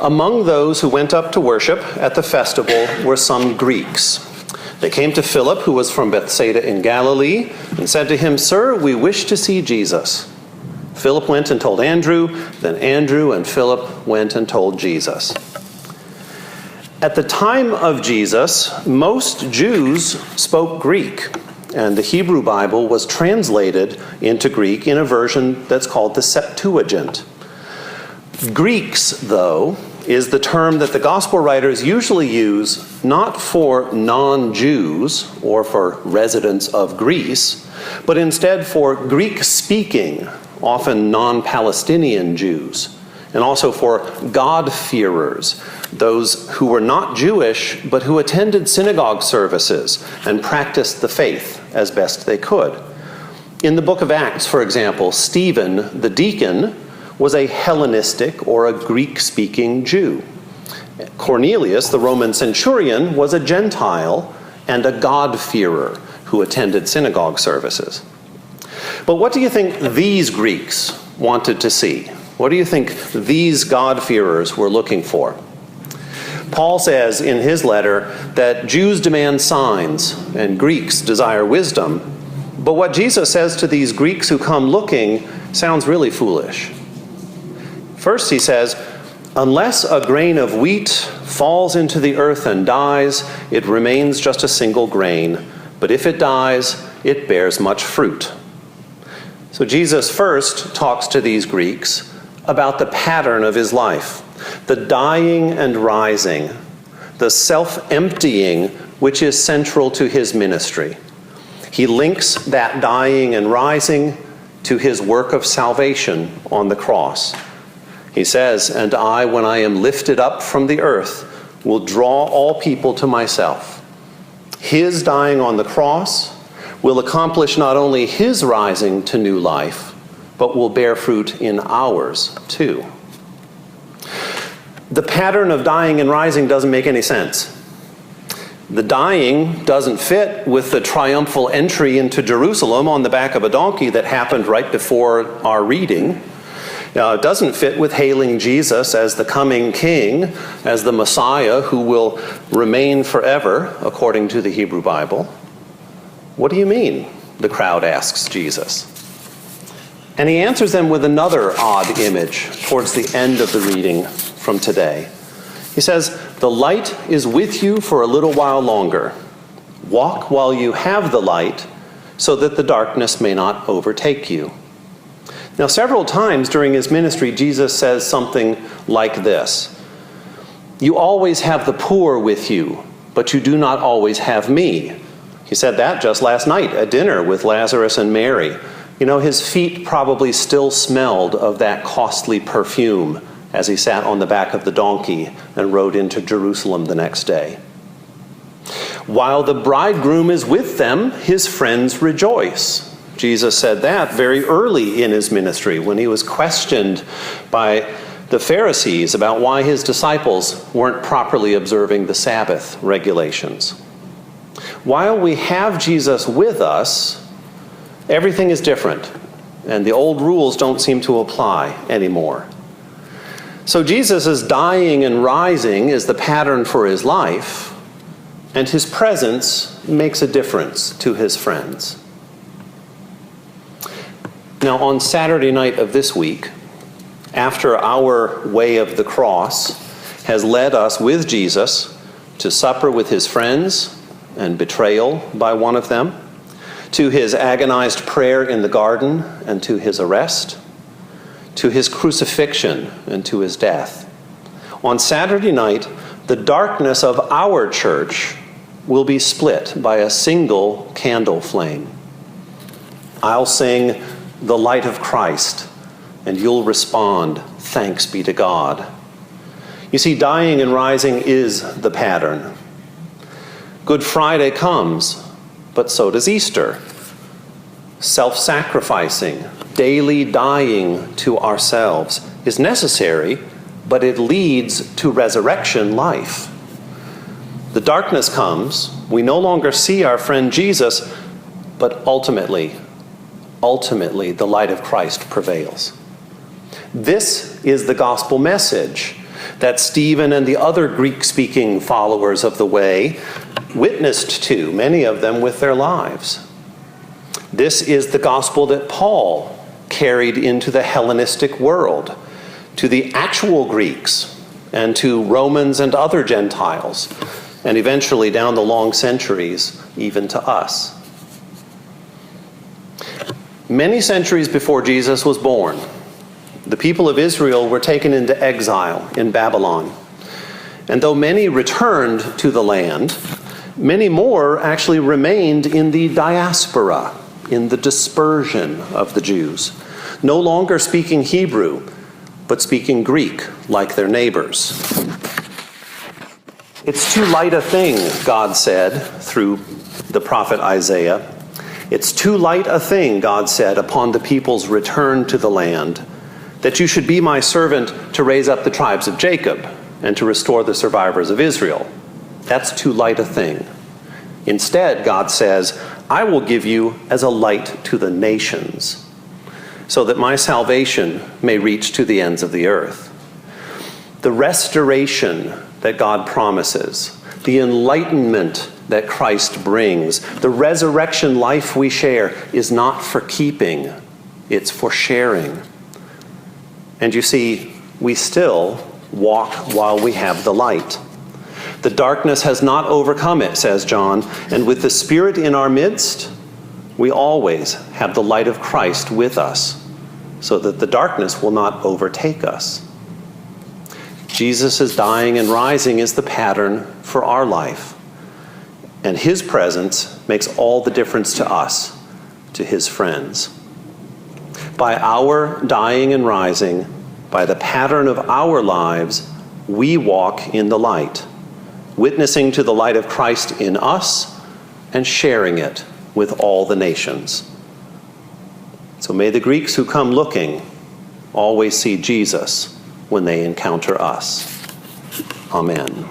Among those who went up to worship at the festival were some Greeks. They came to Philip, who was from Bethsaida in Galilee, and said to him, "Sir, we wish to see Jesus." Philip went and told Andrew, then Andrew and Philip went and told Jesus. At the time of Jesus, most Jews spoke Greek, and the Hebrew Bible was translated into Greek in a version that's called the Septuagint. Greeks, though, is the term that the gospel writers usually use not for non-Jews or for residents of Greece, but instead for Greek-speaking, often non-Palestinian Jews, and also for God-fearers, those who were not Jewish, but who attended synagogue services and practiced the faith as best they could. In the book of Acts, for example, Stephen, the deacon, was a Hellenistic or a Greek-speaking Jew. Cornelius, the Roman centurion, was a Gentile and a God-fearer who attended synagogue services. But what do you think these Greeks wanted to see? What do you think these God-fearers were looking for? Paul says in his letter that Jews demand signs and Greeks desire wisdom. But what Jesus says to these Greeks who come looking sounds really foolish. First, he says, "Unless a grain of wheat falls into the earth and dies, it remains just a single grain. But if it dies, it bears much fruit." So Jesus first talks to these Greeks about the pattern of his life, the dying and rising, the self-emptying which is central to his ministry. He links that dying and rising to his work of salvation on the cross. He says, "And I, when I am lifted up from the earth, will draw all people to myself." His dying on the cross will accomplish not only his rising to new life, but will bear fruit in ours too. The pattern of dying and rising doesn't make any sense. The dying doesn't fit with the triumphal entry into Jerusalem on the back of a donkey that happened right before our reading. It doesn't fit with hailing Jesus as the coming king, as the Messiah who will remain forever, according to the Hebrew Bible. "What do you mean?" the crowd asks Jesus. And he answers them with another odd image towards the end of the reading from today. He says, "The light is with you for a little while longer. Walk while you have the light, so that the darkness may not overtake you." Now, several times during his ministry, Jesus says something like this: "You always have the poor with you, but you do not always have me." He said that just last night at dinner with Lazarus and Mary. You know, his feet probably still smelled of that costly perfume as he sat on the back of the donkey and rode into Jerusalem the next day. While the bridegroom is with them, his friends rejoice. Jesus said that very early in his ministry when he was questioned by the Pharisees about why his disciples weren't properly observing the Sabbath regulations. While we have Jesus with us, everything is different, and the old rules don't seem to apply anymore. So Jesus' dying and rising is the pattern for his life, and his presence makes a difference to his friends. Now, on Saturday night of this week, after our way of the cross has led us with Jesus to supper with his friends and betrayal by one of them, to his agonized prayer in the garden and to his arrest, to his crucifixion and to his death. On Saturday night, the darkness of our church will be split by a single candle flame. I'll sing "The Light of Christ," and you'll respond, "Thanks be to God." You see, dying and rising is the pattern. Good Friday comes, but so does Easter. Self-sacrificing, daily dying to ourselves is necessary, but it leads to resurrection life. The darkness comes, we no longer see our friend Jesus, but ultimately, the light of Christ prevails. This is the gospel message, that Stephen and the other Greek-speaking followers of the way witnessed to, many of them with their lives. This is the gospel that Paul carried into the Hellenistic world, to the actual Greeks and to Romans and other Gentiles, and eventually down the long centuries, even to us. Many centuries before Jesus was born, the people of Israel were taken into exile in Babylon. And though many returned to the land, many more actually remained in the diaspora, in the dispersion of the Jews, no longer speaking Hebrew, but speaking Greek like their neighbors. It's too light a thing, God said through the prophet Isaiah. It's too light a thing, God said, upon the people's return to the land, that you should be my servant to raise up the tribes of Jacob and to restore the survivors of Israel. That's too light a thing. Instead, God says, I will give you as a light to the nations, so that my salvation may reach to the ends of the earth. The restoration that God promises, the enlightenment that Christ brings, the resurrection life we share is not for keeping, it's for sharing. And you see, we still walk while we have the light. The darkness has not overcome it, says John, and with the Spirit in our midst, we always have the light of Christ with us, so that the darkness will not overtake us. Jesus' dying and rising is the pattern for our life, and his presence makes all the difference to us, to his friends. By our dying and rising, by the pattern of our lives, we walk in the light, witnessing to the light of Christ in us and sharing it with all the nations. So may the Greeks who come looking always see Jesus when they encounter us. Amen.